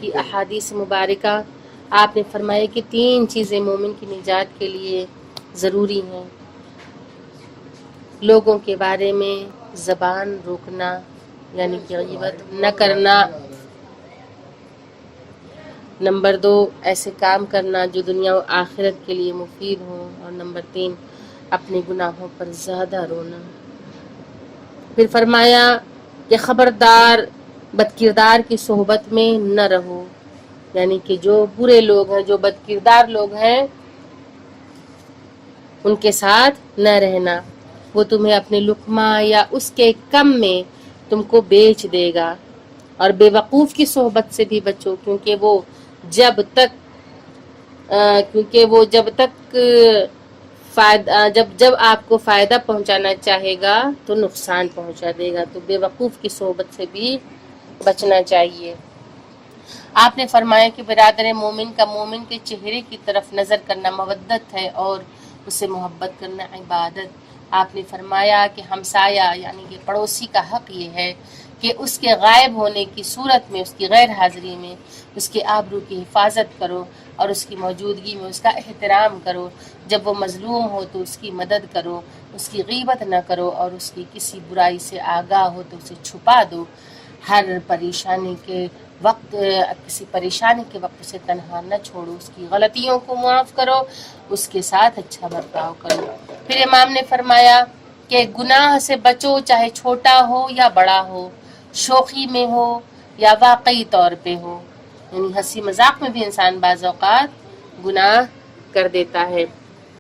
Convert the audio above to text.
کی احادیث مبارکہ آپ نے فرمایا کہ 3 چیزیں مومن کی نجات کے لیے ضروری ہیں۔ لوگوں کے بارے میں زبان روکنا یعنی کہ غیبت نہ کرنا، نمبر 2 ایسے کام کرنا جو دنیا و آخرت کے لیے مفید ہوں، اور نمبر 3 اپنے گناہوں پر زیادہ رونا۔ پھر فرمایا کہ خبردار بدکردار کی صحبت میں نہ رہو، یعنی کہ جو برے لوگ ہیں، جو بدکردار لوگ ہیں ان کے ساتھ نہ رہنا، وہ تمہیں اپنے لقمہ یا اس کے کم میں تم کو بیچ دے گا۔ اور بے وقوف کی صحبت سے بھی بچو، کیونکہ وہ جب تک جب آپ کو فائدہ پہنچانا چاہے گا تو نقصان پہنچا دے گا، تو بے وقوف کی صحبت سے بھی بچنا چاہیے۔ آپ نے فرمایا کہ برادر مومن کا مومن کے چہرے کی طرف نظر کرنا مودت ہے اور اسے محبت کرنا عبادت۔ آپ نے فرمایا کہ ہمسایہ یعنی کہ پڑوسی کا حق یہ ہے کہ اس کے غائب ہونے کی صورت میں، اس کی غیر حاضری میں اس کے آبرو کی حفاظت کرو اور اس کی موجودگی میں اس کا احترام کرو۔ جب وہ مظلوم ہو تو اس کی مدد کرو، اس کی غیبت نہ کرو، اور اس کی کسی برائی سے آگاہ ہو تو اسے چھپا دو۔ ہر پریشانی کے وقت کسی پریشانی کے وقت اسے تنہا نہ چھوڑو، اس کی غلطیوں کو معاف کرو، اس کے ساتھ اچھا برتاؤ کرو۔ پھر امام نے فرمایا کہ گناہ سے بچو، چاہے چھوٹا ہو یا بڑا ہو، شوخی میں ہو یا واقعی طور پہ ہو، یعنی ہنسی مذاق میں بھی انسان بعض اوقات گناہ کر دیتا ہے۔